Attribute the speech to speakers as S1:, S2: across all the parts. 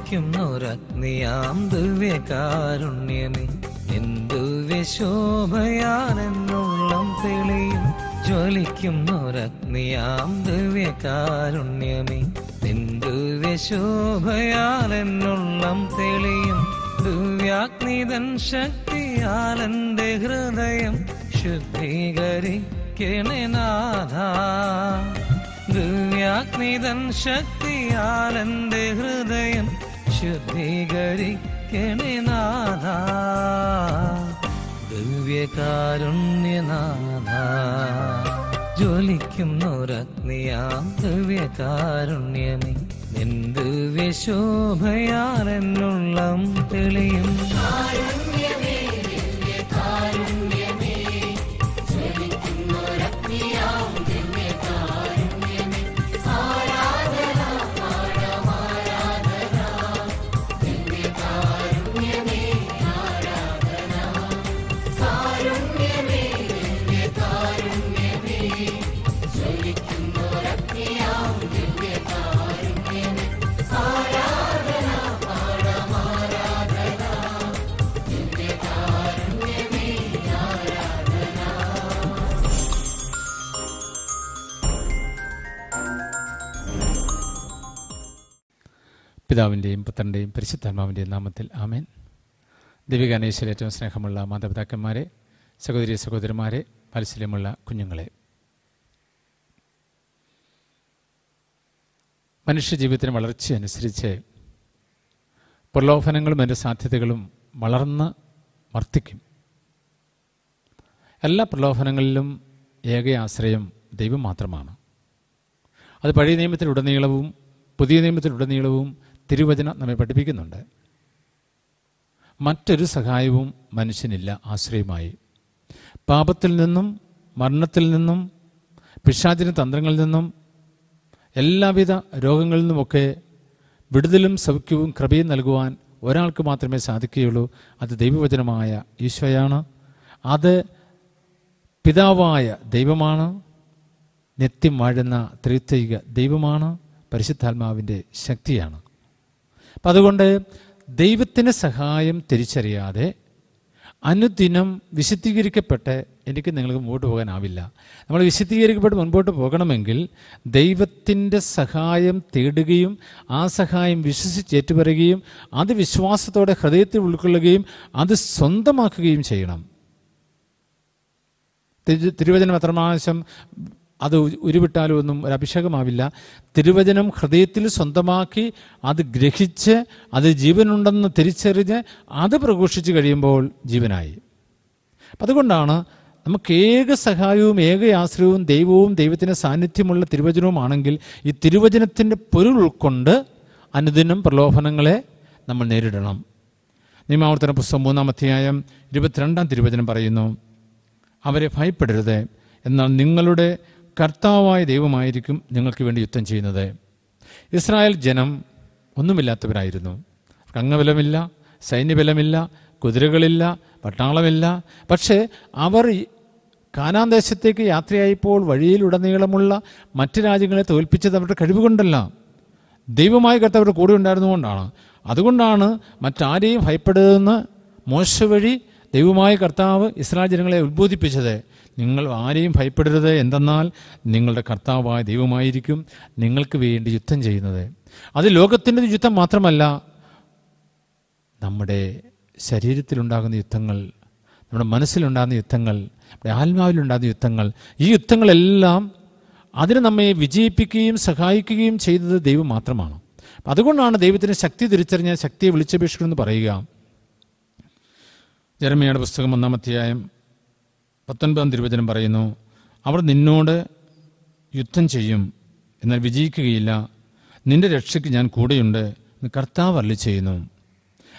S1: ജ്വലിക്കുന്നൊരഗ്നിയാം ദിവ്യകാരുണ്യമേ, എന്തുവ്യശോഭയാലെന്നുള്ളം തെളിയും. ജ്വലിക്കുന്നൊരഗ്നിയാം ദിവ്യകാരുണ്യമേ, എന്തുവ്യശോഭയാലെന്നുള്ളം തെളിയും. ദിവ്യാഗ്നിതൻ ശക്തിയാലെന്റെ ഹൃദയം ശുദ്ധീകരിക്കണേ നാഥ. ദിവ്യാഗ്നിതൻ ശക്തിയാലെന്റെ ഹൃദയം ശുദ്ധീകരിക്കണേ നാഥ. ദിവ്യകാരുണ്യനാഥ, ജ്വലിക്കുന്നൊരഗ്നിയാം ദിവ്യകാരുണ്യമേ, ദിവ്യശോഭയാലെന്നുള്ളം തെളിയും.
S2: പിതാവിൻ്റെയും പുത്രൻ്റെയും പരിശുദ്ധാത്മാവിൻ്റെയും നാമത്തിൽ ആമേൻ. ദൈവികാനേശ്വര ഏറ്റവും സ്നേഹമുള്ള മാതാപിതാക്കന്മാരെ, സഹോദരി സഹോദരന്മാരെ, വാത്സല്യമുള്ള കുഞ്ഞുങ്ങളെ, മനുഷ്യജീവിതത്തിന് വളർച്ചയനുസരിച്ച് പ്രലോഭനങ്ങളും അതിൻ്റെ സാധ്യതകളും വളർന്ന് വർദ്ധിക്കും. എല്ലാ പ്രലോഭനങ്ങളിലും ഏക ആശ്രയം ദൈവം മാത്രമാണ്. അത് പഴയ നിയമത്തിലുടനീളവും പുതിയ നിയമത്തിലുടനീളവും തിരുവചനം നമ്മെ പഠിപ്പിക്കുന്നുണ്ട്. മറ്റൊരു സഹായവും മനുഷ്യനില്ല ആശ്രയമായി. പാപത്തിൽ നിന്നും മരണത്തിൽ നിന്നും പിശാചിന്റെ തന്ത്രങ്ങളിൽ നിന്നും എല്ലാവിധ രോഗങ്ങളിൽ നിന്നുമൊക്കെ വിടുതലും സൗഖ്യവും കൃപയും നൽകുവാൻ ഒരാൾക്ക് മാത്രമേ സാധിക്കുകയുള്ളൂ. അത് ദൈവവചനമായ ഈശോയാണ്. അത് പിതാവായ ദൈവമാണ്. നിത്യം വാഴുന്ന ത്രിത്വൈക ദൈവമാണ്. പരിശുദ്ധാത്മാവിൻ്റെ ശക്തിയാണ്. അപ്പം അതുകൊണ്ട് ദൈവത്തിൻ്റെ സഹായം തിരിച്ചറിയാതെ അനുദിനം വിശുദ്ധീകരിക്കപ്പെട്ട് എനിക്ക് നിങ്ങൾക്ക് മുമ്പോട്ട് പോകാനാവില്ല. നമ്മൾ വിശുദ്ധീകരിക്കപ്പെട്ട് മുൻപോട്ട് പോകണമെങ്കിൽ ദൈവത്തിൻ്റെ സഹായം തേടുകയും ആ സഹായം വിശ്വസിച്ചേറ്റുപറയുകയും അത് വിശ്വാസത്തോടെ ഹൃദയത്തിൽ ഉൾക്കൊള്ളുകയും അത് സ്വന്തമാക്കുകയും ചെയ്യണം. തിരുവചനം എത്രമാശം അത് ഉരുവിട്ടാലും ഒന്നും ഒരു അഭിഷേകമാവില്ല. തിരുവചനം ഹൃദയത്തിൽ സ്വന്തമാക്കി അത് ഗ്രഹിച്ച് അത് ജീവനുണ്ടെന്ന് തിരിച്ചറിഞ്ഞ് അത് പ്രഘോഷിച്ച് കഴിയുമ്പോൾ ജീവനായി. അപ്പം അതുകൊണ്ടാണ് നമുക്ക് ഏക സഹായവും ഏക ആശ്രയവും ദൈവവും ദൈവത്തിൻ്റെ സാന്നിധ്യമുള്ള തിരുവചനവുമാണെങ്കിൽ ഈ തിരുവചനത്തിൻ്റെ പൊരുൾ ഉൾക്കൊണ്ട് അനുദിനം പ്രലോഭനങ്ങളെ നമ്മൾ നേരിടണം. നിയമാവർത്തന പുസ്തകം 3-ാം അധ്യായം 22-ാം തിരുവചനം പറയുന്നു, അവരെ ഭയപ്പെടരുത്, എന്നാൽ നിങ്ങളുടെ കർത്താവായ ദൈവമായിരിക്കും നിങ്ങൾക്ക് വേണ്ടി യുദ്ധം ചെയ്യുന്നത്. ഇസ്രായേൽ ജനം ഒന്നുമില്ലാത്തവരായിരുന്നു. അംഗബലമില്ല, സൈന്യബലമില്ല, കുതിരകളില്ല, പട്ടാളമില്ല. പക്ഷേ അവർ കാനാൻ ദേശത്തേക്ക് യാത്രയായപ്പോൾ വഴിയിലുടനീളമുള്ള മറ്റ് രാജ്യങ്ങളെ തോൽപ്പിച്ചത് അവരുടെ കഴിവുകൊണ്ടല്ല, ദൈവമായ കർത്താവ് കൂടെ ഉണ്ടായിരുന്നുകൊണ്ടാണ്. അതുകൊണ്ടാണ് മറ്റാരെയും ഭയപ്പെടരുതെന്ന് മോശ വഴി ദൈവമായ കർത്താവ് ഇസ്രായേൽ ജനങ്ങളെ ഉത്ബോധിപ്പിച്ചത്. നിങ്ങൾ ആരെയും ഭയപ്പെടരുത്, എന്തെന്നാൽ നിങ്ങളുടെ കർത്താവായ ദൈവമായിരിക്കും നിങ്ങൾക്ക് വേണ്ടി യുദ്ധം ചെയ്യുന്നത്. അത് ലോകത്തിൻ്റെ യുദ്ധം മാത്രമല്ല, നമ്മുടെ ശരീരത്തിലുണ്ടാകുന്ന യുദ്ധങ്ങൾ, നമ്മുടെ മനസ്സിലുണ്ടാകുന്ന യുദ്ധങ്ങൾ, നമ്മുടെ ആത്മാവിലുണ്ടാകുന്ന യുദ്ധങ്ങൾ, ഈ യുദ്ധങ്ങളെല്ലാം അതിന് നമ്മെ വിജയിപ്പിക്കുകയും സഹായിക്കുകയും ചെയ്തത് ദൈവം മാത്രമാണ്. അതുകൊണ്ടാണ് ദൈവത്തിന് ശക്തി തിരിച്ചറിഞ്ഞ ശക്തിയെ വിളിച്ചപേക്ഷിക്കണമെന്ന് പറയുക. യെരമ്യായുടെ പുസ്തകം 1-ാം അധ്യായം 19-ാം തിരുവചനം പറയുന്നു, അവർ നിന്നോട് യുദ്ധം ചെയ്യും, എന്നാൽ വിജയിക്കുകയില്ല. നിന്റെ രക്ഷയ്ക്ക് ഞാൻ കൂടെയുണ്ട് എന്ന് കർത്താവ് അരുളിച്ചെയ്യുന്നു.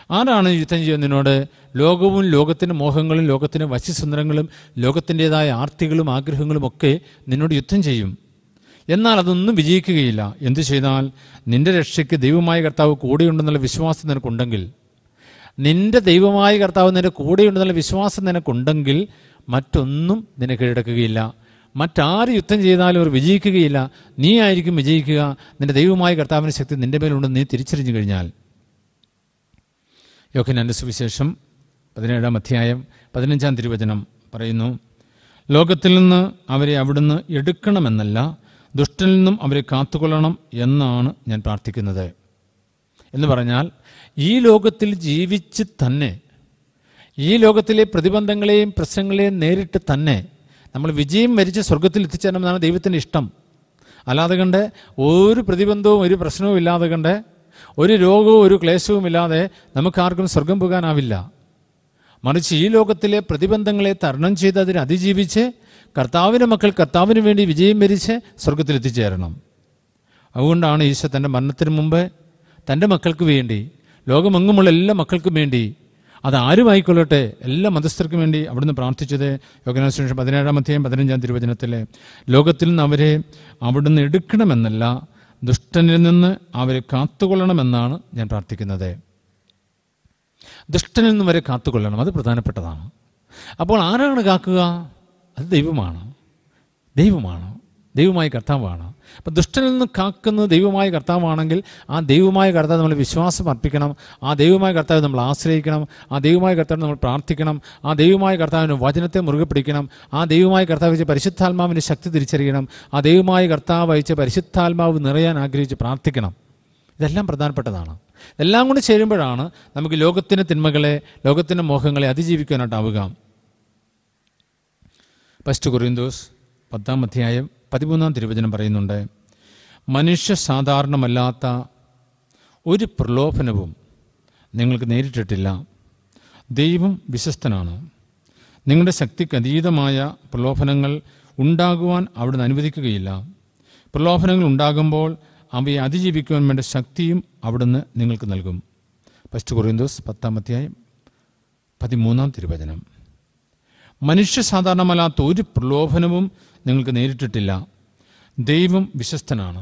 S2: ആരാണ് യുദ്ധം ചെയ്യുന്നത് നിന്നോട്? ലോകവും ലോകത്തിൻ്റെ മോഹങ്ങളും ലോകത്തിൻ്റെ വശ്യസുന്ദരങ്ങളും ലോകത്തിൻ്റെതായ ആർത്തികളും ആഗ്രഹങ്ങളും ഒക്കെ നിന്നോട് യുദ്ധം ചെയ്യും, എന്നാൽ അതൊന്നും വിജയിക്കുകയില്ല. എന്തു ചെയ്താൽ? നിന്റെ രക്ഷയ്ക്ക് ദൈവമായ കർത്താവ് കൂടെയുണ്ടെന്നുള്ള വിശ്വാസം നിനക്കുണ്ടെങ്കിൽ, നിന്റെ ദൈവമായ കർത്താവ് നിന്റെ കൂടെയുണ്ടെന്നുള്ള വിശ്വാസം നിനക്കുണ്ടെങ്കിൽ മറ്റൊന്നും നിന്നെ കീഴടക്കുകയില്ല. മറ്റാര് യുദ്ധം ചെയ്താലും അവർ വിജയിക്കുകയില്ല. നീ ആയിരിക്കും വിജയിക്കുക. നിന്റെ ദൈവമായ കർത്താവിൻ്റെ ശക്തി നിന്റെ മേലുണ്ടെന്ന് നീ തിരിച്ചറിഞ്ഞു കഴിഞ്ഞാൽ. യോഹന്നാന്റെ സുവിശേഷം 17-ാം അധ്യായം 15-ാം തിരുവചനം പറയുന്നു, ലോകത്തിൽ നിന്ന് അവരെ അവിടുന്ന് എടുക്കണമെന്നല്ല, ദുഷ്ടനിൽ നിന്നും അവരെ കാത്തുകൊള്ളണം എന്നാണ് ഞാൻ പ്രാർത്ഥിക്കുന്നത്. എന്ന് പറഞ്ഞാൽ ഈ ലോകത്തിൽ ജീവിച്ച് തന്നെ, ഈ ലോകത്തിലെ പ്രതിബന്ധങ്ങളെയും പ്രശ്നങ്ങളെയും നേരിട്ട് തന്നെ നമ്മൾ വിജയം വരിച്ച് സ്വർഗത്തിൽ എത്തിച്ചേരണമെന്നാണ് ദൈവത്തിൻ്റെ ഇഷ്ടം. അല്ലാതെ കണ്ട് ഒരു പ്രതിബന്ധവും ഒരു പ്രശ്നവും ഇല്ലാതെ കണ്ട് ഒരു രോഗവും ഒരു ക്ലേശവും ഇല്ലാതെ നമുക്കാർക്കും സ്വർഗം പോകാനാവില്ല. മറിച്ച് ഈ ലോകത്തിലെ പ്രതിബന്ധങ്ങളെ തരണം ചെയ്ത് അതിനെ അതിജീവിച്ച് കർത്താവിൻ്റെ മക്കൾ കർത്താവിന് വേണ്ടി വിജയം വരിച്ച് സ്വർഗത്തിൽ എത്തിച്ചേരണം. അതുകൊണ്ടാണ് ഈശോ തൻ്റെ മരണത്തിന് മുമ്പ് തൻ്റെ മക്കൾക്ക് വേണ്ടി, ലോകമെങ്ങുമുള്ള എല്ലാ മക്കൾക്കും വേണ്ടി, അതാരുമായിക്കൊള്ളട്ടെ എല്ലാ മതസ്ഥർക്കും വേണ്ടി അവിടുന്ന് പ്രാർത്ഥിച്ചത്. യോഹന്നാന്റെ സുവിശേഷം 17-ാം അധ്യായം 15-ാം തിരുവചനത്തിലെ ലോകത്തിൽ നിന്ന് അവരെ അവിടുന്ന് എടുക്കണമെന്നല്ല, ദുഷ്ടനിൽ നിന്ന് അവരെ കാത്തുകൊള്ളണമെന്നാണ് ഞാൻ പ്രാർത്ഥിക്കുന്നത്. ദുഷ്ടനിൽ നിന്ന് വരെ കാത്തുകൊള്ളണം, അത് പ്രധാനപ്പെട്ടതാണ്. അപ്പോൾ ആരാണ് കാക്കുക? അത് ദൈവമാണ്. ദൈവമായ കർത്താവാണ്. അപ്പം ദുഷ്ടനിൽ നിന്ന് കാക്കുന്നത് ദൈവമായ കർത്താവാണെങ്കിൽ ആ ദൈവമായ കർത്താവ് നമ്മൾ വിശ്വാസം അർപ്പിക്കണം, ആ ദൈവമായ കർത്താവ് നമ്മൾ ആശ്രയിക്കണം, ആ ദൈവമായ കർത്താവ് നമ്മൾ പ്രാർത്ഥിക്കണം, ആ ദൈവമായ കർത്താവിന് വചനത്തെ മുറുകെ പിടിക്കണം, ആ ദൈവമായ കർത്താവ് അയച്ച പരിശുദ്ധാത്മാവിൻ്റെ ശക്തി തിരിച്ചറിയണം, ആ ദൈവമായ കർത്താവ് അയച്ച പരിശുദ്ധാത്മാവ് നിറയാൻ ആഗ്രഹിച്ച് പ്രാർത്ഥിക്കണം. ഇതെല്ലാം പ്രധാനപ്പെട്ടതാണ്. ഇതെല്ലാം കൊണ്ട് ചേരുമ്പോഴാണ് നമുക്ക് ലോകത്തിൻ്റെ തിന്മകളെ, ലോകത്തിൻ്റെ മോഹങ്ങളെ അതിജീവിക്കാനായിട്ടാവുക. 1 കൊറിന്തോസ് 10-ാം അധ്യായം 13-ാം തിരുവചനം പറയുന്നുണ്ട്, മനുഷ്യ സാധാരണമല്ലാത്ത ഒരു പ്രലോഭനവും നിങ്ങൾക്ക് നേരിട്ടിട്ടില്ല. ദൈവം വിശ്വസ്തനാണ്. നിങ്ങളുടെ ശക്തിക്ക് അതീതമായ പ്രലോഭനങ്ങൾ ഉണ്ടാകുവാൻ അവിടുന്ന് അനുവദിക്കുകയില്ല. പ്രലോഭനങ്ങൾ ഉണ്ടാകുമ്പോൾ അവയെ അതിജീവിക്കുവാൻ വേണ്ട ശക്തിയും അവിടുന്ന് നിങ്ങൾക്ക് നൽകും. 1 കൊറിന്തോസ് 10-ാം അധ്യായം 13-ാം തിരുവചനം. മനുഷ്യ സാധാരണമല്ലാത്ത ഒരു പ്രലോഭനവും നിങ്ങൾക്ക് നേരിട്ടിട്ടില്ല. ദൈവം വിശ്വസ്തനാണ്.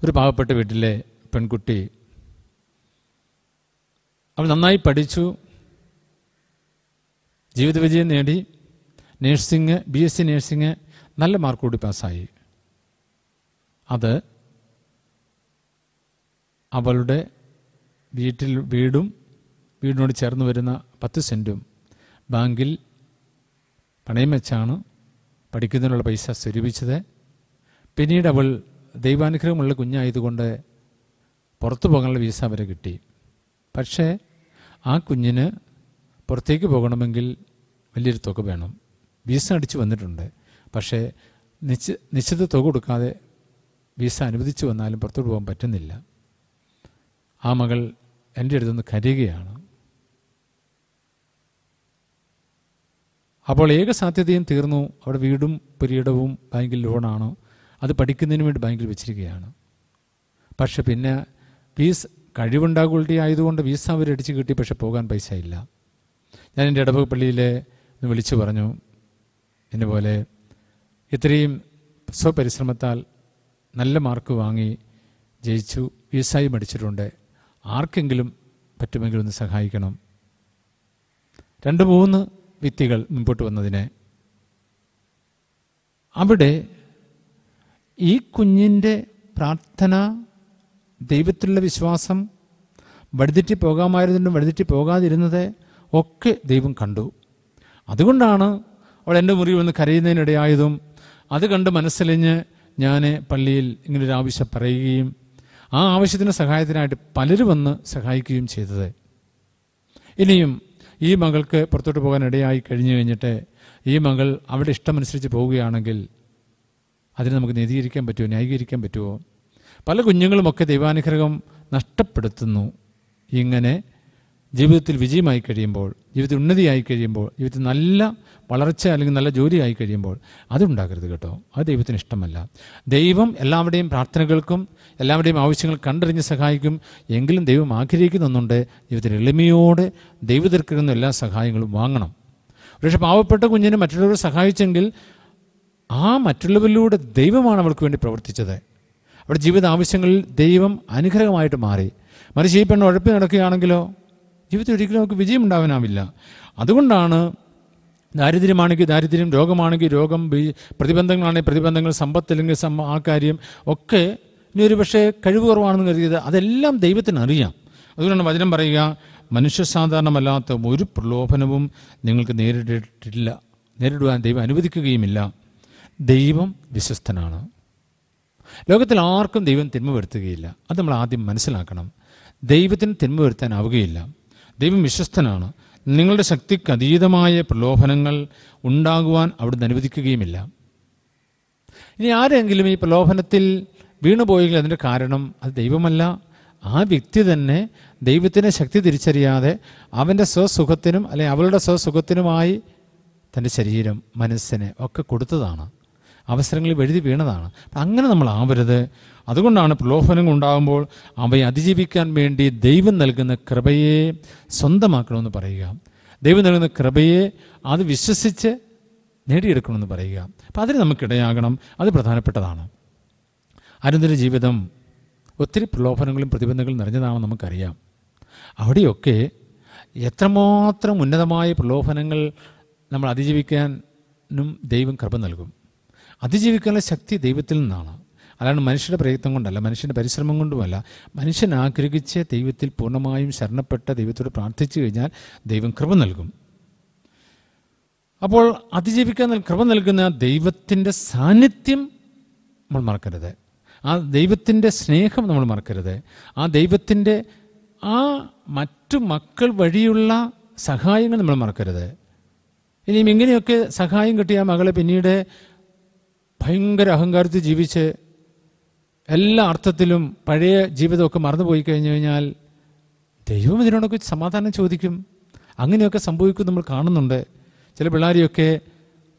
S2: ഒരു പാവപ്പെട്ട വീട്ടിലെ പെൺകുട്ടി, അവൾ നന്നായി പഠിച്ചു, ജീവിത വിജയം നേടി, നേഴ്സിംഗ്, BSc നേഴ്സിംഗ് നല്ല മാർക്കോടി പാസ്സായി. അത് അവളുടെ വീടിനോട് ചേർന്ന് വരുന്ന 10 സെൻറ്റും ബാങ്കിൽ പണയം വെച്ചാണ് പഠിക്കുന്നതിനുള്ള പൈസ സ്വരൂപിച്ചത്. പിന്നീട് അവൾ ദൈവാനുഗ്രഹമുള്ള കുഞ്ഞായതുകൊണ്ട് പുറത്തു പോകാനുള്ള വീസ വരെ കിട്ടി. പക്ഷേ ആ കുഞ്ഞിന് പുറത്തേക്ക് പോകണമെങ്കിൽ വലിയൊരു തുക വേണം. വീസ അടിച്ചു വന്നിട്ടുണ്ട്, പക്ഷേ നിശ്ചിത തുക കൊടുക്കാതെ വീസ അനുവദിച്ചു വന്നാലും പുറത്തോട്ട് പോകാൻ പറ്റുന്നില്ല. ആ മകൾ എൻ്റെ അടുത്തുനിന്ന് കരയുകയാണ്. അപ്പോൾ ഏക സാധ്യതയും തീർന്നു. അവിടെ വീടും പുരയിടവും ബാങ്കിൽ ലോണാണ്, അത് പഠിക്കുന്നതിന് വേണ്ടി ബാങ്കിൽ വെച്ചിരിക്കുകയാണ്. പക്ഷെ പിന്നെ കഴിവുണ്ടാകുള്ളി ആയതുകൊണ്ട് വീസ അവരടിച്ച് കിട്ടി, പക്ഷെ പോകാൻ പൈസ ഇല്ല. ഞാൻ എൻ്റെ ഇടവക പള്ളിയിലെ വിളിച്ചു പറഞ്ഞു, എന്നെ പോലെ ഇത്രയും സ്വപരിശ്രമത്താൽ നല്ല മാർക്ക് വാങ്ങി ജയിച്ചു, വീസായും അടിച്ചിട്ടുണ്ട്, ആർക്കെങ്കിലും പറ്റുമെങ്കിൽ ഒന്ന് സഹായിക്കണം. 2-3 വ്യക്തികൾ മുമ്പോട്ട് വന്നതിന് അവിടെ ഈ കുഞ്ഞിൻ്റെ പ്രാർത്ഥന, ദൈവത്തിലുള്ള വിശ്വാസം, വഴിതെറ്റി പോകാമായിരുന്നുണ്ടും വഴിതെറ്റി പോകാതിരുന്നത് ഒക്കെ ദൈവം കണ്ടു. അതുകൊണ്ടാണ് അവൾ എൻ്റെ മുറിയിൽ വന്ന് കരയുന്നതിനിടയായതും അത് കണ്ട് മനസ്സലിഞ്ഞ് ഞാൻ പള്ളിയിൽ ഇങ്ങനൊരു ആവശ്യം പറയുകയും ആ ആവശ്യത്തിന് സഹായത്തിനായിട്ട് പലരും വന്ന് സഹായിക്കുകയും ചെയ്തത്. ഇനിയും ഈ മകൾക്ക് പുറത്തോട്ട് പോകാൻ ഇടയായി കഴിഞ്ഞു കഴിഞ്ഞിട്ട് ഈ മകൾ അവരുടെ ഇഷ്ടമനുസരിച്ച് പോവുകയാണെങ്കിൽ അതിനെ നമുക്ക് നീതീകരിക്കാൻ പറ്റുമോ, ന്യായീകരിക്കാൻ പറ്റുമോ? പല കുഞ്ഞുങ്ങളുമൊക്കെ ദൈവാനുഗ്രഹം നഷ്ടപ്പെടുത്തുന്നു. ഇങ്ങനെ ജീവിതത്തിൽ വിജയമായി കഴിയുമ്പോൾ, ജീവിതത്തിൽ ഉന്നതിയായി കഴിയുമ്പോൾ, ജീവിതത്തിൽ നല്ല വളർച്ച അല്ലെങ്കിൽ നല്ല ജോലിയായി കഴിയുമ്പോൾ അതുണ്ടാകരുത് കേട്ടോ. അത് ദൈവത്തിന് ഇഷ്ടമല്ല. ദൈവം എല്ലാവരുടെയും പ്രാർത്ഥനകൾക്കും എല്ലാവരുടെയും ആവശ്യങ്ങൾ കണ്ടറിഞ്ഞ് സഹായിക്കും. എങ്കിലും ദൈവം ആഗ്രഹിക്കുന്നുണ്ട് ജീവിതത്തിൽ എളിമയോടെ ദൈവത്തിற்கு എല്ലാ സഹായങ്ങളും വാങ്ങണം. പക്ഷേ പാവപ്പെട്ട കുഞ്ഞിനെ മറ്റുള്ളവരെ സഹായിച്ചെങ്കിൽ ആ മറ്റുള്ളവരിലൂടെ ദൈവമാണ് അവൾക്ക് വേണ്ടി പ്രവർത്തിച്ചത്. അവിടെ ജീവിത ആവശ്യങ്ങളിൽ ദൈവം അനുഗ്രഹമായിട്ട് മാറി. മറിച്ച് ഈ പെണ്ണ് ഉഴപ്പി നടക്കുകയാണെങ്കിലോ ജീവിതത്തിൽ ഒരിക്കലും നമുക്ക് വിജയം ഉണ്ടാവാനാവില്ല. അതുകൊണ്ടാണ് ദാരിദ്ര്യമാണെങ്കിൽ ദാരിദ്ര്യം, രോഗമാണെങ്കിൽ രോഗം, പ്രതിബന്ധങ്ങളാണെങ്കിൽ പ്രതിബന്ധങ്ങൾ, സമ്പത്തില്ലെങ്കിൽ ആ കാര്യം ഒക്കെ ഇനി ഒരു പക്ഷേ കഴിവ് കുറവാണെന്ന് കരുതിയത് അതെല്ലാം ദൈവത്തിന് അറിയാം. അതുകൊണ്ടാണ് വചനം പറയുക, മനുഷ്യ സാധാരണമല്ലാത്ത ഒരു പ്രലോഭനവും നിങ്ങൾക്ക് നേരിടുവാൻ ദൈവം അനുവദിക്കുകയുമില്ല. ദൈവം വിശ്വസ്തനാണ്. ലോകത്തിൽ ആർക്കും ദൈവം തിന്മ വരുത്തുകയില്ല. അത് നമ്മൾ ആദ്യം മനസ്സിലാക്കണം. ദൈവത്തിന് തിന്മ വരുത്താനാവുകയില്ല. ദൈവം വിശ്വസ്തനാണ്. നിങ്ങളുടെ ശക്തിക്ക് അതീതമായ പ്രലോഭനങ്ങൾ ഉണ്ടാകുവാൻ അവിടുന്ന് അനുവദിക്കുകയുമില്ല. ഇനി ആരെങ്കിലും ഈ പ്രലോഭനത്തിൽ വീണുപോയെങ്കിൽ അതിൻ്റെ കാരണം അത് ദൈവമല്ല, ആ വ്യക്തി തന്നെ ദൈവത്തിൻ്റെ ശക്തി തിരിച്ചറിയാതെ അവൻ്റെ സ്വസുഖത്തിനും അല്ലെങ്കിൽ അവളുടെ സ്വസുഖത്തിനുമായി തൻ്റെ ശരീരം, മനസ്സിനെ ഒക്കെ കൊടുത്തതാണ്, അവസരങ്ങളിൽ വെഴുതി വീണതാണ്. അങ്ങനെ നമ്മൾ ആവരുത്. അതുകൊണ്ടാണ് പ്രലോഭനങ്ങൾ ഉണ്ടാകുമ്പോൾ അവയെ അതിജീവിക്കാൻ വേണ്ടി ദൈവം നൽകുന്ന കൃപയെ സ്വന്തമാക്കണമെന്ന് പറയുക. ദൈവം നൽകുന്ന കൃപയെ അത് വിശ്വസിച്ച് നേടിയെടുക്കണമെന്ന് പറയുക. അപ്പം അതിന് നമുക്കിടയാകണം. അത് പ്രധാനപ്പെട്ടതാണ്. അരുന്നൊരു ജീവിതം ഒത്തിരി പ്രലോഭനങ്ങളും പ്രതിബന്ധങ്ങളും നിറഞ്ഞതാണെന്ന് നമുക്കറിയാം. അവിടെയൊക്കെ എത്രമാത്രം ഉന്നതമായ പ്രലോഭനങ്ങൾ നമ്മൾ അതിജീവിക്കാനും ദൈവം കൃപ നൽകും. അതിജീവിക്കാനുള്ള ശക്തി ദൈവത്തിൽ നിന്നാണ്, അല്ലാണ്ട് മനുഷ്യരുടെ പ്രയത്നം കൊണ്ടല്ല, മനുഷ്യൻ്റെ പരിശ്രമം കൊണ്ടുമല്ല. മനുഷ്യൻ ആഗ്രഹിച്ച് ദൈവത്തിൽ പൂർണ്ണമായും ശരണപ്പെട്ട ദൈവത്തോട് പ്രാർത്ഥിച്ചു കഴിഞ്ഞാൽ ദൈവം കൃപ നൽകും. അപ്പോൾ അതിജീവിക്കാൻ കൃപ നൽകുന്ന ദൈവത്തിൻ്റെ സാന്നിധ്യം നമ്മൾ മറക്കരുത്. ആ ദൈവത്തിൻ്റെ സ്നേഹം നമ്മൾ മറക്കരുത്. ആ ദൈവത്തിൻ്റെ ആ മറ്റു മക്കൾ വഴിയുള്ള സഹായങ്ങൾ നമ്മൾ മറക്കരുത്. ഇനിയും ഇങ്ങനെയൊക്കെ സഹായം കിട്ടിയ മകളെ പിന്നീട് ഭയങ്കര അഹങ്കാരത്തിൽ ജീവിച്ച് എല്ലാ അർത്ഥത്തിലും പഴയ ജീവിതമൊക്കെ മറന്നുപോയി കഴിഞ്ഞു കഴിഞ്ഞാൽ ദൈവം ഇതിനോടൊക്കെ സമാധാനം ചോദിക്കും. അങ്ങനെയൊക്കെ സംഭവിക്കും, നമ്മൾ കാണുന്നുണ്ട്. ചില പിള്ളേരെയൊക്കെ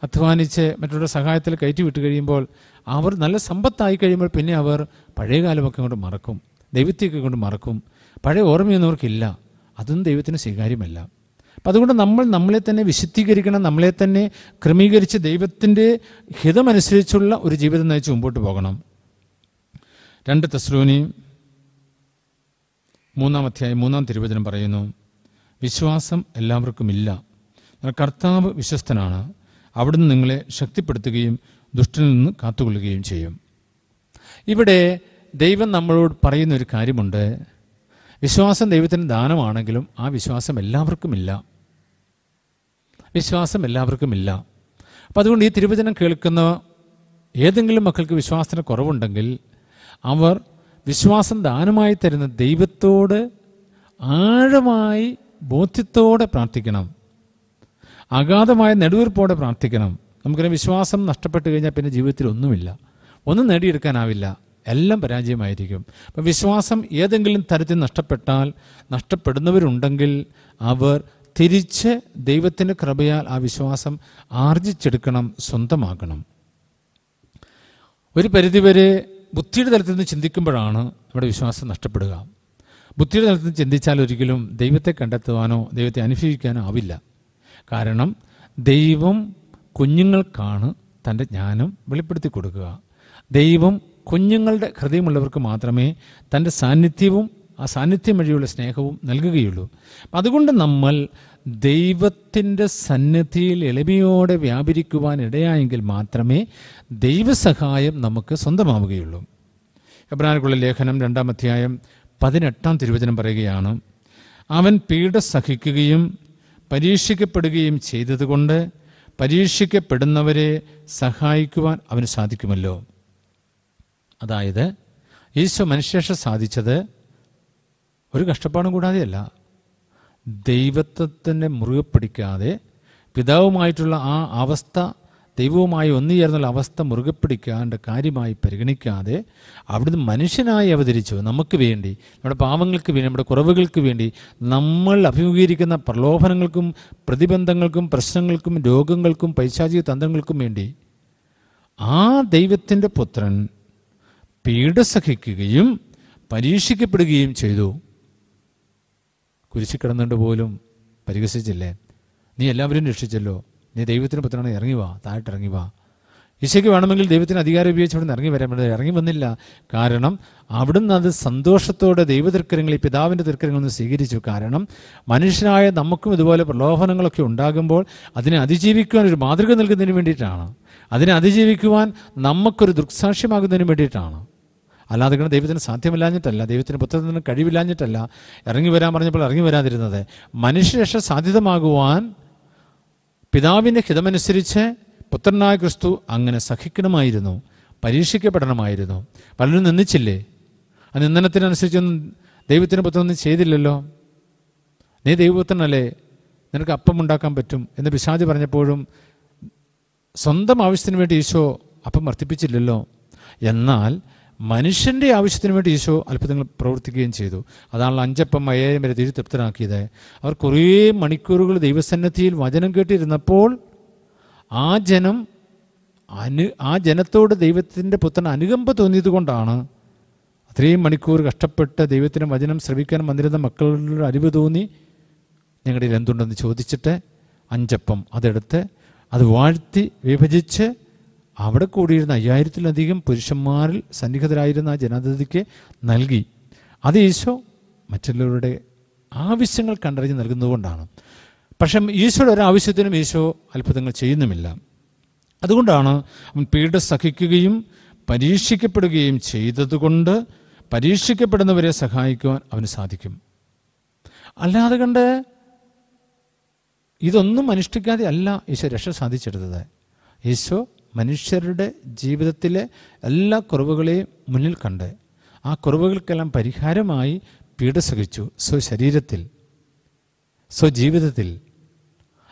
S2: അധ്വാനിച്ച് മറ്റുള്ള സഹായത്തിൽ കയറ്റി വിട്ട് കഴിയുമ്പോൾ അവർ നല്ല സമ്പത്തായി കഴിയുമ്പോൾ പിന്നെ അവർ പഴയ കാലമൊക്കെ കൊണ്ട് മറക്കും, ദൈവത്തെയൊക്കെ കൊണ്ട് മറക്കും. പഴയ ഓർമ്മയൊന്നും അവർക്കില്ല. അതൊന്നും ദൈവത്തിന് സ്വീകാര്യമല്ല. അപ്പം അതുകൊണ്ട് നമ്മളെ തന്നെ വിശുദ്ധീകരിക്കണം, നമ്മളെ തന്നെ ക്രമീകരിച്ച് ദൈവത്തിൻ്റെ ഹിതമനുസരിച്ചുള്ള ഒരു ജീവിതം നയിച്ച് മുമ്പോട്ട് പോകണം. 2 തെസ്സലോനി 3-ാം അധ്യായം 3-ാം തിരുവചനം പറയുന്നു, വിശ്വാസം എല്ലാവർക്കുമില്ല, കർത്താവ് വിശ്വസ്തനാണ്, അവിടുന്ന് നിങ്ങളെ ശക്തിപ്പെടുത്തുകയും ദുഷ്ടനിൽ നിന്ന് കാത്തുകൊള്ളുകയും ചെയ്യും. ഇവിടെ ദൈവം നമ്മളോട് പറയുന്നൊരു കാര്യമുണ്ട്. വിശ്വാസം ദൈവത്തിന് ദാനമാണെങ്കിലും ആ വിശ്വാസം എല്ലാവർക്കുമില്ല. അപ്പം അതുകൊണ്ട് ഈ തിരുവചനം കേൾക്കുന്ന ഏതെങ്കിലും മക്കൾക്ക് വിശ്വാസത്തിന് കുറവുണ്ടെങ്കിൽ അവർ വിശ്വാസം ദാനമായി തരുന്ന ദൈവത്തോട് ആഴമായി ബോധ്യത്തോടെ പ്രാർത്ഥിക്കണം, അഗാധമായ നെടുവീർപ്പോടെ പ്രാർത്ഥിക്കണം. നമുക്കറിയാം, വിശ്വാസം നഷ്ടപ്പെട്ടു കഴിഞ്ഞാൽ പിന്നെ ജീവിതത്തിൽ ഒന്നും നേടിയെടുക്കാനാവില്ല, എല്ലാം പരാജയമായിരിക്കും. അപ്പം വിശ്വാസം ഏതെങ്കിലും തരത്തിൽ നഷ്ടപ്പെടുന്നവരുണ്ടെങ്കിൽ അവർ തിരിച്ച് ദൈവത്തിൻ്റെ കൃപയാൽ ആ വിശ്വാസം ആർജിച്ചെടുക്കണം, സ്വന്തമാക്കണം. ഒരു പരിധിവരെ ബുദ്ധിയുടെ തലത്തിൽ നിന്ന് ചിന്തിക്കുമ്പോഴാണ് നമ്മുടെ വിശ്വാസം നഷ്ടപ്പെടുക. ബുദ്ധിയുടെ തലത്തിൽ നിന്ന് ചിന്തിച്ചാൽ ഒരിക്കലും ദൈവത്തെ കണ്ടെത്തുവാനോ ദൈവത്തെ അനുഭവിക്കാനോ ആവില്ല. കാരണം ദൈവം കുഞ്ഞുങ്ങൾക്കാണ് തൻ്റെ ജ്ഞാനം വെളിപ്പെടുത്തി കൊടുക്കുക. ദൈവം കുഞ്ഞുങ്ങളുടെ ഹൃദയമുള്ളവർക്ക് മാത്രമേ തൻ്റെ സാന്നിധ്യവും ആ സാന്നിധ്യം വഴിയുള്ള സ്നേഹവും നൽകുകയുള്ളൂ. അതുകൊണ്ട് നമ്മൾ ദൈവത്തിൻ്റെ സന്നിധിയിൽ എളിമയോടെ വ്യാപരിക്കുവാൻ ഇടയായെങ്കിൽ മാത്രമേ ദൈവസഹായം നമുക്ക് സ്വന്തമാവുകയുള്ളൂ. എബ്രായർക്കുള്ള ലേഖനം 2-ാം അധ്യായം 18-ാം തിരുവചനം പറയുകയാണ്, അവൻ പീഡ സഹിക്കുകയും പരീക്ഷിക്കപ്പെടുകയും ചെയ്തതുകൊണ്ട് പരീക്ഷിക്കപ്പെടുന്നവരെ സഹായിക്കുവാൻ അവന് സാധിക്കുമല്ലോ. അതായത് ഈശോ മനുഷ്യരക്ഷ സാധിച്ചത് ഒരു കഷ്ടപ്പാടും കൂടാതെയല്ല, ദൈവത്വത്തിനെ മുറുകെ പിടിക്കാതെ, പിതാവുമായിട്ടുള്ള ആ അവസ്ഥ, ദൈവവുമായി ഒന്നുചേർന്നുള്ള അവസ്ഥ മുറുകെ പിടിക്കാണ്ട് കാര്യമായി പരിഗണിക്കാതെ അവിടുന്ന് മനുഷ്യനായി അവതരിച്ചു. നമുക്ക് വേണ്ടി, നമ്മുടെ പാവങ്ങൾക്ക് വേണ്ടി, നമ്മുടെ കുറവുകൾക്ക് വേണ്ടി, നമ്മൾ അഭിമുഖീകരിക്കുന്ന പ്രലോഭനങ്ങൾക്കും പ്രതിബന്ധങ്ങൾക്കും പ്രശ്നങ്ങൾക്കും രോഗങ്ങൾക്കും പൈശാചിക തന്ത്രങ്ങൾക്കും വേണ്ടി ആ ദൈവത്തിൻ്റെ പുത്രൻ പീഡ സഹിക്കുകയും പരീക്ഷിക്കപ്പെടുകയും ചെയ്തു. കുരിശിൽ കിടന്നുകൊണ്ട് പോലും പരിഹസിച്ചില്ലേ? നീ എല്ലാവരും രക്ഷിച്ചല്ലോ, നീ ദൈവത്തിന് പുത്രനാണ്, ഇറങ്ങി വാ, താഴോട്ടിറങ്ങി വാ. ഈശോയ്ക്ക് വേണമെങ്കിൽ ദൈവത്തിന് അധികാരം ഉപയോഗിച്ച് അവിടെ നിന്ന് ഇറങ്ങി വരാൻ പറ്റുന്നത്, ഇറങ്ങി വന്നില്ല. കാരണം അവിടുന്ന് അത് സന്തോഷത്തോടെ ദൈവതൃക്കരങ്ങളിൽ, പിതാവിൻ്റെ തൃക്കരങ്ങളിൽ നിന്ന് സ്വീകരിച്ചു. കാരണം മനുഷ്യനായ നമുക്കും ഇതുപോലെ പ്രലോഭനങ്ങളൊക്കെ ഉണ്ടാകുമ്പോൾ അതിനെ അതിജീവിക്കുവാൻ ഒരു മാതൃക നൽകുന്നതിന് വേണ്ടിയിട്ടാണ്, അതിനെ അതിജീവിക്കുവാൻ നമുക്കൊരു ദൃക്സാക്ഷ്യമാകുന്നതിന് വേണ്ടിയിട്ടാണ്. അല്ലാതെ കണ്ട് ദൈവത്തിന് സാധ്യമല്ലാഞ്ഞിട്ടല്ല, ദൈവത്തിന് പുത്രത്തിന് കഴിവില്ലാഞ്ഞിട്ടല്ല ഇറങ്ങി വരാൻ പറഞ്ഞപ്പോൾ ഇറങ്ങി വരാതിരുന്നത്. മനുഷ്യരക്ഷ സാധ്യതമാകുവാൻ പിതാവിൻ്റെ ഹിതമനുസരിച്ച് പുത്രനായ ക്രിസ്തു അങ്ങനെ സഹിക്കണമായിരുന്നു, പരീക്ഷിക്കപ്പെടണമായിരുന്നു. പലരും നിന്ദിച്ചില്ലേ? ആ നിന്ദനത്തിനനുസരിച്ചൊന്നും ദൈവത്തിന് പുത്രനൊന്നും ചെയ്തില്ലല്ലോ. നീ ദൈവപുത്രനല്ലേ, നിനക്ക് അപ്പം ഉണ്ടാക്കാൻ പറ്റും എന്ന് പിശാച് പറഞ്ഞപ്പോഴും സ്വന്തം ആവശ്യത്തിന് വേണ്ടി ഈശോ അപ്പം വർദ്ധിപ്പിച്ചില്ലല്ലോ. എന്നാൽ മനുഷ്യൻ്റെ ആവശ്യത്തിന് വേണ്ടി ഈശോ അത്ഭുതങ്ങൾ പ്രവർത്തിക്കുകയും ചെയ്തു. അതാണല്ലോ 5 അപ്പം 5000 വരെ തൃപ്തരാക്കിയത്. അവർ കുറേ മണിക്കൂറുകൾ ദൈവസന്നിധിയിൽ വചനം കേട്ടിരുന്നപ്പോൾ ആ ജനത്തോട് ദൈവത്തിൻ്റെ പുത്രൻ അനുകമ്പ തോന്നിയത് കൊണ്ടാണ് അത്രയും മണിക്കൂർ കഷ്ടപ്പെട്ട് ദൈവത്തിൻ്റെ വചനം ശ്രവിക്കാൻ വന്നിരുന്ന മക്കളുടെ അറിവ് തോന്നി ഞങ്ങളുടെ കയ്യിൽ എന്തുണ്ടെന്ന് ചോദിച്ചിട്ട് 5 അപ്പം അതെടുത്ത് അത് വാഴ്ത്തി വിഭജിച്ച് അവിടെ കൂടിയിരുന്ന 5000-ലധികം പുരുഷന്മാരിൽ സന്നിഹിതരായിരുന്ന ആ ജനാധിപതിക്ക് നൽകി. അത് ഈശോ മറ്റുള്ളവരുടെ ആവശ്യങ്ങൾ കണ്ടറിഞ്ഞ് നൽകുന്നതുകൊണ്ടാണ്. പക്ഷേ ഈശോയുടെ ഒരാവശ്യത്തിനും ഈശോ അത്ഭുതങ്ങൾ ചെയ്യുന്നുമില്ല. അതുകൊണ്ടാണ് അവൻ പീഡ സഹിക്കുകയും പരീക്ഷിക്കപ്പെടുകയും ചെയ്തതുകൊണ്ട് പരീക്ഷിക്കപ്പെടുന്നവരെ സഹായിക്കുവാൻ അവന് സാധിക്കും. അല്ലാതെ കണ്ട് ഇതൊന്നും അനുഷ്ഠിക്കാതെ അല്ല ഈശോ രക്ഷ സാധിച്ചെടുത്തത്. ഈശോ മനുഷ്യരുടെ ജീവിതത്തിലെ എല്ലാ കുറവുകളെയും മുന്നിൽ കണ്ട് ആ കുറവുകൾക്കെല്ലാം പരിഹാരമായി പീഡ സഹിച്ചു സ്വശരീരത്തിൽ, സ്വജീവിതത്തിൽ.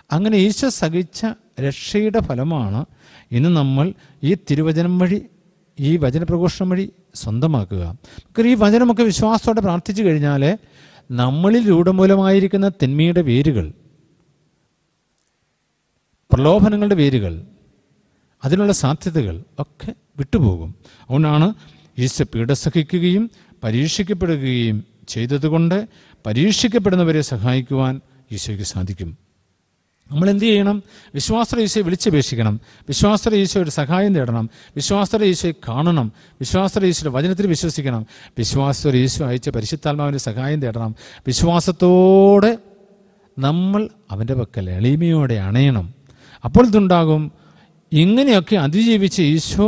S2: അങ്ങനെ ഈശോ സഹിച്ച രക്ഷയുടെ ഫലമാണ് ഇന്ന് നമ്മൾ ഈ തിരുവചനം വഴി, ഈ വചനപ്രഘോഷണം വഴി സ്വന്തമാക്കുക. ഈ വചനമൊക്കെ വിശ്വാസത്തോടെ പ്രാർത്ഥിച്ചു കഴിഞ്ഞാൽ നമ്മളിൽ രൂഢമൂലമായിരിക്കുന്ന തിന്മയുടെ വേരുകൾ, പ്രലോഭനങ്ങളുടെ വേരുകൾ, അതിനുള്ള സാധ്യതകൾ ഒക്കെ വിട്ടുപോകും. അതുകൊണ്ടാണ് ഈശോ പീഡ സഹിക്കുകയും പരീക്ഷിക്കപ്പെടുകയും ചെയ്തതുകൊണ്ട് പരീക്ഷിക്കപ്പെടുന്നവരെ സഹായിക്കുവാൻ ഈശോയ്ക്ക് സാധിക്കും. നമ്മൾ എന്ത് ചെയ്യണം? വിശ്വാസത്തോടെ ഈശോയെ വിളിച്ചപേക്ഷിക്കണം, വിശ്വാസത്തോടെ ഈശോയുടെ സഹായം തേടണം, വിശ്വാസത്തോടെ ഈശോയെ കാണണം, വിശ്വാസത്തോടെ ഈശോയുടെ വചനത്തിൽ വിശ്വസിക്കണം, വിശ്വാസത്തോടെ ഈശോ അയച്ച പരിശുദ്ധാത്മാവിൻ്റെ സഹായം തേടണം. വിശ്വാസത്തോടെ നമ്മൾ അവൻ്റെ പക്കൽ എളിമയോടെ അണയണം. അപ്പോൾ ഇതുണ്ടാകും. ഇങ്ങനെയൊക്കെ അതിജീവിച്ച് ഈശോ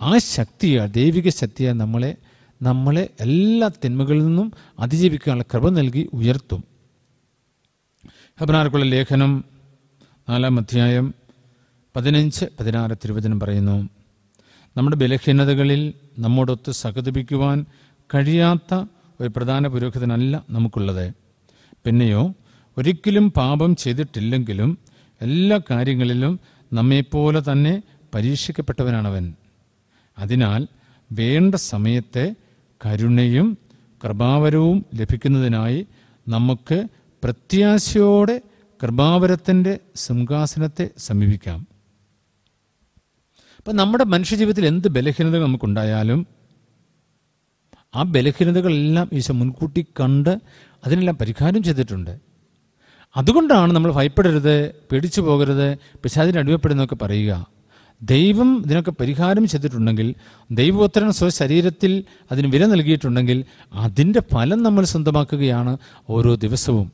S2: ആ ശക്തിയാൽ, ദൈവിക ശക്തിയാൽ നമ്മളെ എല്ലാ തിന്മകളിൽ നിന്നും അതിജീവിക്കാനുള്ള കൃപ നൽകി ഉയർത്തും. ഹെബ്രായർക്കുള്ള ലേഖനം 4-ാം അധ്യായം 15-16 തിരുവചനം പറയുന്നു, നമ്മുടെ ബലഹീനതകളിൽ നമ്മോടൊത്ത് സഹതപിക്കുവാൻ കഴിയാത്ത ഒരു പ്രധാന പുരോഹിതനല്ല നമുക്കുള്ളത്. പിന്നെയോ ഒരിക്കലും പാപം ചെയ്തിട്ടില്ലെങ്കിലും എല്ലാ കാര്യങ്ങളിലും നമ്മെപ്പോലെ തന്നെ പരീക്ഷിക്കപ്പെട്ടവനാണവൻ. അതിനാൽ വേണ്ട സമയത്ത് കരുണയും കൃപാവരവും ലഭിക്കുന്നതിനായി നമുക്ക് പ്രത്യാശയോടെ കൃപാവരത്തിൻ്റെ സിംഹാസനത്തെ സമീപിക്കാം. അപ്പം നമ്മുടെ മനുഷ്യജീവിതത്തിൽ എന്ത് ബലഹീനതകൾ നമുക്കുണ്ടായാലും ആ ബലഹീനതകളെല്ലാം ഈശോ മുൻകൂട്ടി കണ്ട് അതിനെല്ലാം പരിഹാരം ചെയ്തിട്ടുണ്ട്. അതുകൊണ്ടാണ് നമ്മൾ ഭയപ്പെടരുത്, പേടിച്ചു പോകരുത്, പിശാചിന് അടിമപ്പെടുന്നതൊക്കെ പറയുക. ദൈവം ഇതിനൊക്കെ പരിഹാരം ചെയ്തിട്ടുണ്ടെങ്കിൽ, ദൈവപുത്രൻ സ്വശരീരത്തിൽ അതിന് വില നൽകിയിട്ടുണ്ടെങ്കിൽ അതിൻ്റെ ഫലം നമ്മൾ സ്വന്തമാക്കുകയാണ് ഓരോ ദിവസവും.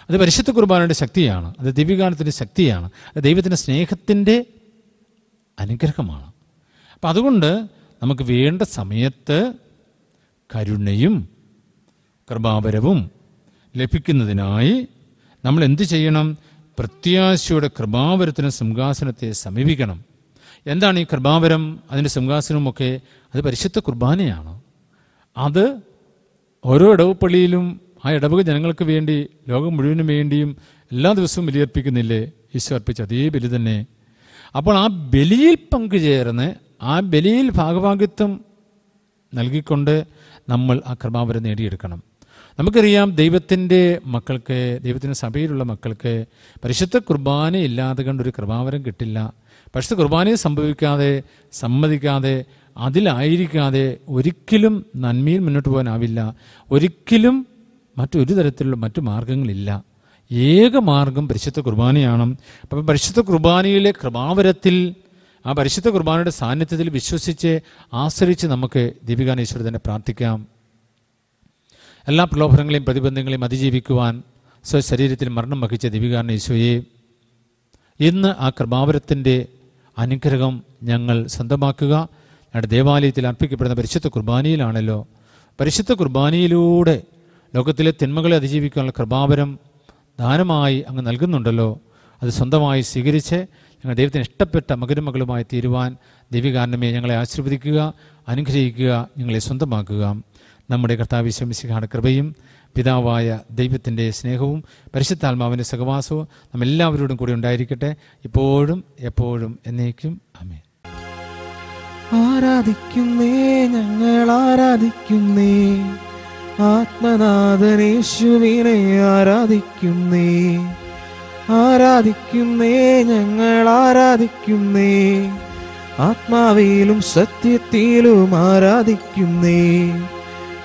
S2: അത് പരിശുദ്ധ കുർബാനയുടെ ശക്തിയാണ്, അത് ദിവ്യകാലത്തിൻ്റെ ശക്തിയാണ്, അത് ദൈവത്തിൻ്റെ സ്നേഹത്തിൻ്റെ അനുഗ്രഹമാണ്. അപ്പം അതുകൊണ്ട് നമുക്ക് വേണ്ട സമയത്ത് കരുണയും കൃപാവരവും ലഭിക്കുന്നതിനായി നമ്മൾ എന്ത് ചെയ്യണം? പ്രത്യാശയുടെ കൃപാവരത്തിന് സിംഹാസനത്തെ സമീപിക്കണം. എന്താണ് ഈ കൃപാവരം, അതിൻ്റെ സിംഹാസനവുമൊക്കെ? അത് പരിശുദ്ധ കുർബാനയാണ്. അത് ഓരോ ഇടവപ്പള്ളിയിലും ആ ഇടവക ജനങ്ങൾക്ക് വേണ്ടി, ലോകം മുഴുവനും വേണ്ടിയും എല്ലാ ദിവസവും ബലിയർപ്പിക്കുന്നില്ലേ? ഈശോ അർപ്പിച്ച അതേ ബലി തന്നെ. അപ്പോൾ ആ ബലിയിൽ പങ്കുചേർന്ന് ആ ബലിയിൽ ഭാഗഭാഗിത്വം നൽകിക്കൊണ്ട് നമ്മൾ ആ കൃപാവരം നേടിയെടുക്കണം. നമുക്കറിയാം, ദൈവത്തിൻ്റെ മക്കൾക്ക്, ദൈവത്തിൻ്റെ സഭയിലുള്ള മക്കൾക്ക് പരിശുദ്ധ കുർബാന ഇല്ലാതെ കണ്ടൊരു കൃപാവരം കിട്ടില്ല. പരിശുദ്ധ കുർബാനയെ സംഭവിക്കാതെ, സമ്മതിക്കാതെ, അതിലായിരിക്കാതെ ഒരിക്കലും നന്മയിൽ മുന്നോട്ട് പോകാനാവില്ല. ഒരിക്കലും മറ്റൊരു തരത്തിലുള്ള മറ്റു മാർഗങ്ങളില്ല. ഏക മാർഗം പരിശുദ്ധ കുർബാനയാണ്. അപ്പം പരിശുദ്ധ കുർബാനയിലെ കൃപാവരത്തിൽ, ആ പരിശുദ്ധ കുർബാനയുടെ സാന്നിധ്യത്തിൽ വിശ്വസിച്ച് ആശ്രയിച്ച് നമുക്ക് ദീപികാനീശ്വരൻ തന്നെ പ്രാർത്ഥിക്കാം. എല്ലാ പ്രലോഭനങ്ങളെയും പ്രതിബന്ധങ്ങളെയും അതിജീവിക്കുവാൻ സ്വശരീരത്തിൽ മരണം വഹിച്ച ദീപികാരൻ ഈശോയെ, ഇന്ന് ആ കൃപാവരത്തിൻ്റെ അനുഗ്രഹം ഞങ്ങൾ സ്വന്തമാക്കുക. ഞങ്ങളുടെ ദേവാലയത്തിൽ അർപ്പിക്കപ്പെടുന്ന പരിശുദ്ധ കുർബാനയിലാണല്ലോ. പരിശുദ്ധ കുർബാനയിലൂടെ ലോകത്തിലെ തിന്മകളെ അതിജീവിക്കാനുള്ള കൃപാവരം ദാനമായി അങ്ങ് നൽകുന്നുണ്ടല്ലോ. അത് സ്വന്തമായി സ്വീകരിച്ച് ഞങ്ങൾ ദൈവത്തിന് ഇഷ്ടപ്പെട്ട മകനും മകളുമായി തീരുവാൻ ദൈവികാരണമേ ഞങ്ങളെ ആശീർവദിക്കുക, അനുഗ്രഹിക്കുക, ഞങ്ങളെ സ്വന്തമാക്കുക. നമ്മുടെ കർത്താവ് യേശു മിശിഹായുടെ കൃപയും പിതാവായ ദൈവത്തിൻ്റെ സ്നേഹവും പരിശുദ്ധാത്മാവിൻ്റെ സഹവാസവും നമ്മെല്ലാവരോടും കൂടി ഉണ്ടായിരിക്കട്ടെ, ഇപ്പോഴും എപ്പോഴും എന്നേക്കും. ആമേൻ.
S3: ആരാധിക്കുന്നേ, ഞങ്ങൾ ആരാധിക്കുന്നേ, ആത്മനാഥനേശുവിനെ ആരാധിക്കുന്നേ. ആരാധിക്കുന്നേ, ഞങ്ങൾ ആരാധിക്കുന്നേ, ആത്മാവിലും സത്യത്തിലും ആരാധിക്കുന്നേ.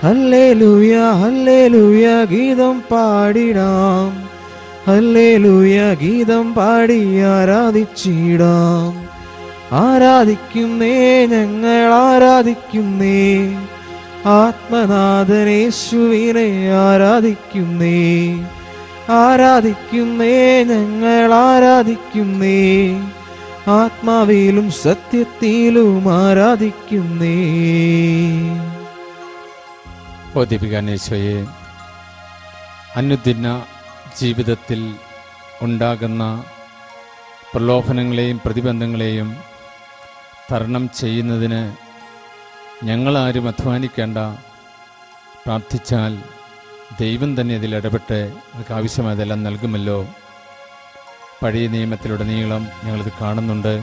S3: ഹല്ലേലൂയ ഹല്ലേലൂയ ഗീതം പാടിടാം, ഹല്ലേലൂയ ഗീതം പാടി ആരാധിച്ചിടാം. ആരാധിക്കുന്നേ, ഞങ്ങൾ ആരാധിക്കുന്നേ, ആത്മനാഥനേശുവിനെ ആരാധിക്കുന്നേ. ആരാധിക്കുന്നേ, ഞങ്ങൾ ആരാധിക്കുന്നേ, ആത്മാവിലും സത്യത്തിലും ആരാധിക്കുന്നേ.
S2: ഓ ദീപികാനേശ്വയെ, അനുദിന ജീവിതത്തിൽ ഉണ്ടാകുന്ന പ്രലോഭനങ്ങളെയും പ്രതിബന്ധങ്ങളെയും തരണം ചെയ്യുന്നതിന് ഞങ്ങളാരും അധ്വാനിക്കേണ്ട. പ്രാർത്ഥിച്ചാൽ ദൈവം തന്നെ അതിൽ ഇടപെട്ട് നമുക്ക് ആവശ്യമായതെല്ലാം നൽകുമല്ലോ. പഴയ നിയമത്തിലുടനീളം ഞങ്ങളിത് കാണുന്നുണ്ട്.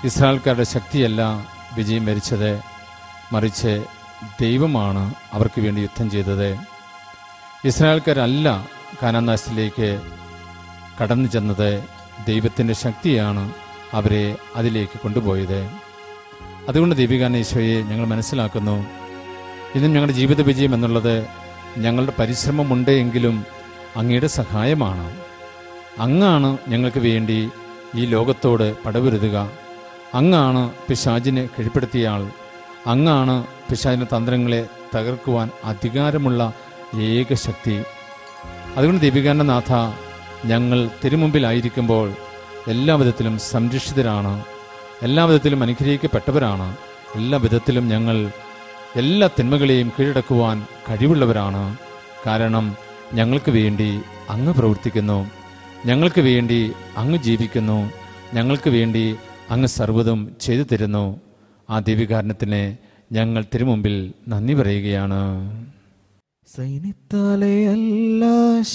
S2: ഇസ്രായേൽക്കാരുടെ ശക്തിയല്ല വിജയം വരിച്ചത്, മറിച്ച് ദൈവമാണ് അവർക്ക് വേണ്ടി യുദ്ധം ചെയ്തത്. ഇസ്രായേൽക്കാരല്ല കാനാൻ ദേശത്തിലേക്ക് കടന്നു ചെന്നത്, ദൈവത്തിൻ്റെ ശക്തിയാണ് അവരെ അതിലേക്ക് കൊണ്ടുപോയത്. അതുകൊണ്ട് ദീപികാനേശ്വയെ ഞങ്ങൾ മനസ്സിലാക്കുന്നു, ഇന്നും ഞങ്ങളുടെ ജീവിത വിജയം എന്നുള്ളത് ഞങ്ങളുടെ പരിശ്രമമുണ്ട് എങ്കിലും അങ്ങയുടെ സഹായമാണ്. അങ്ങാണ് ഞങ്ങൾക്ക് വേണ്ടി ഈ ലോകത്തോട് പടപൊരുതുക. അങ്ങാണ് പിശാചിനെ കീഴ്പ്പെടുത്തിയ ആൾ. അങ്ങാണ് പിശാചിൻ്റെ തന്ത്രങ്ങളെ തകർക്കുവാൻ അധികാരമുള്ള ഏക ശക്തി. അതുകൊണ്ട് ദീപികാന്റെ നാഥ, ഞങ്ങൾ തിരുമുമ്പിലായിരിക്കുമ്പോൾ എല്ലാ വിധത്തിലും സംരക്ഷിതരാണ്, എല്ലാ വിധത്തിലും അനുഗ്രഹിക്കപ്പെട്ടവരാണ്. എല്ലാ വിധത്തിലും ഞങ്ങൾ എല്ലാ തിന്മകളെയും കീഴടക്കുവാൻ കഴിവുള്ളവരാണ്. കാരണം ഞങ്ങൾക്ക് വേണ്ടി അങ്ങ് പ്രവർത്തിക്കുന്നു, ഞങ്ങൾക്ക് വേണ്ടി അങ്ങ് ജീവിക്കുന്നു, ഞങ്ങൾക്ക് വേണ്ടി അങ്ങ് സർവ്വതും ചെയ്തു തരുന്നു. ആ ദൈവികാരണത്തിന് ഞങ്ങൾ തിരുമുമ്പിൽ നന്ദി പറയുകയാണ്.
S3: സൈന്യത്താലേ അല്ല,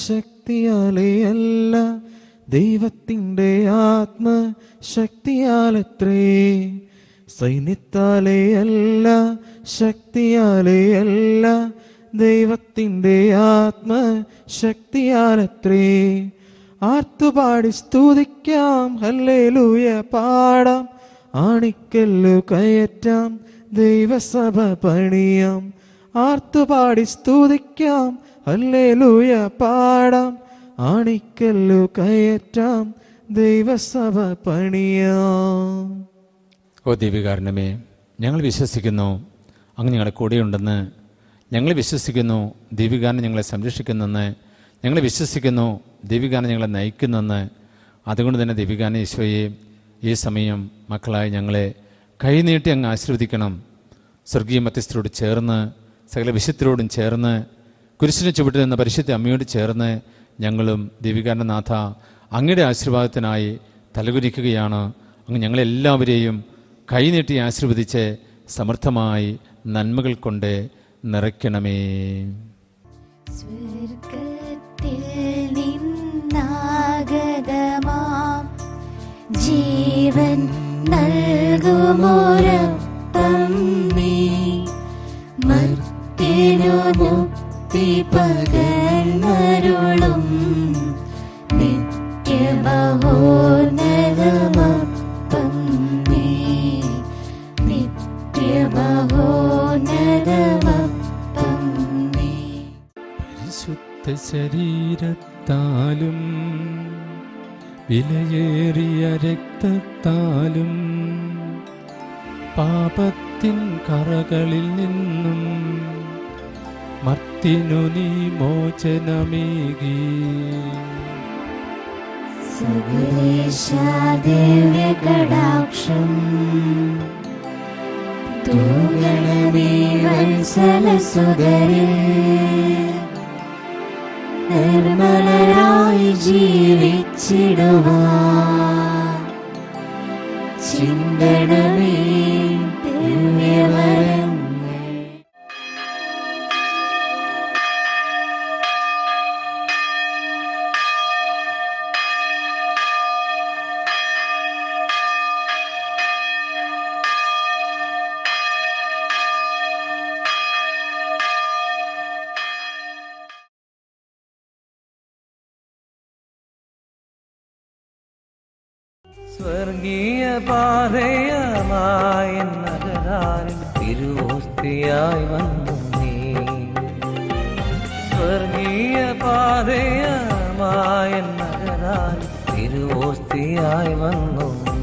S3: ശക്തിയാലേ അല്ല, ദൈവത്തിൻ്റെ ആത്മശക്തിയാലത്രേ. സൈന്യത്താലേ അല്ല, ശക്തിയാലേ അല്ല, ദൈവത്തിൻ്റെ ആത്മശക്തിയാലത്രേ. ആർത്തുപാടി സ്തുതിക്കാം, ഹല്ലേലൂയ പാടാം, ആണിക്കല്ലു കയറ്റാം, ദൈവസഭ പണിയാം. ആർത്തുപാടി സ്തുതിക്കാം, ഹല്ലേലൂയ പാടാം, ആണിക്കല്ലു കയറ്റാം, ദൈവസഭ പണിയാം.
S2: ഓ ദൈവികാരണമേ, ഞങ്ങൾ വിശ്വസിക്കുന്നു അങ്ങ് ഞങ്ങളുടെ കൂടെയുണ്ടെന്ന്. ഞങ്ങൾ വിശ്വസിക്കുന്നു ദൈവികാരൻ ഞങ്ങളെ സംരക്ഷിക്കുന്നെന്ന്. ഞങ്ങൾ വിശ്വസിക്കുന്നു ദൈവികാരൻ ഞങ്ങളെ നയിക്കുന്നെന്ന്. അതുകൊണ്ട് തന്നെ ദൈവികാരൻ ഈശോയെ, ഈ സമയം മക്കളായ ഞങ്ങളെ കൈനീട്ടി അങ്ങ് ആശീർവദിക്കണം. സ്വർഗീയ മധ്യസ്ഥരോട് ചേർന്ന്, സകല വിശുദ്ധരോടും ചേർന്ന്, കുരിശിന് ചുവട്ടിൽ നിന്ന് പരിശുദ്ധ അമ്മയോട് ചേർന്ന് ഞങ്ങളും ദൈവികാരൻ്റെ നാഥ അങ്ങയുടെ ആശീർവാദത്തിനായി തലകുനിക്കുകയാണ്. അങ്ങ് ഞങ്ങളെല്ലാവരെയും കൈനീട്ടി ആശീർവദിച്ച് സമർത്ഥമായി നന്മകൾ കൊണ്ട് നിറയ്ക്കണമേ.
S4: സ്വർഗ്ഗത്തിൽ നിന്നാഗതമാം ജീവൻ നൽകുമോരപ്പം നീ, മർത്യനു മുക്തി പകർന്നരുളും നിത്യമഹോന്നതമപ്പം നീ, നിത്യമഹോന്നതമപ്പം നീ.
S2: പരിശുദ്ധ ശരീരത്താലും വിലയേറിയ രക്തത്താലും പാപത്തിൻ കറകളിൽ നിന്നും മർത്തിനു നീ മോചനമേകി.
S4: സകലേശാ ദിവ്യകടാക്ഷം തൂകണമേ വത്സലസുതരിൽ നിർമ്മലരായി ജീവിച്ചിടുവാൻ ചിന്തണമേ ദിവ്യവരങ്ങൾ.
S1: സ്വർഗീയ പാതയമായ നഗരാരിൽ തിരുവോസ്തിയായി വന്നു നീ. സ്വർഗീയ പാതയമായ നഗരാരിൽ തിരുവോസ്തിയായി വന്നു നീ.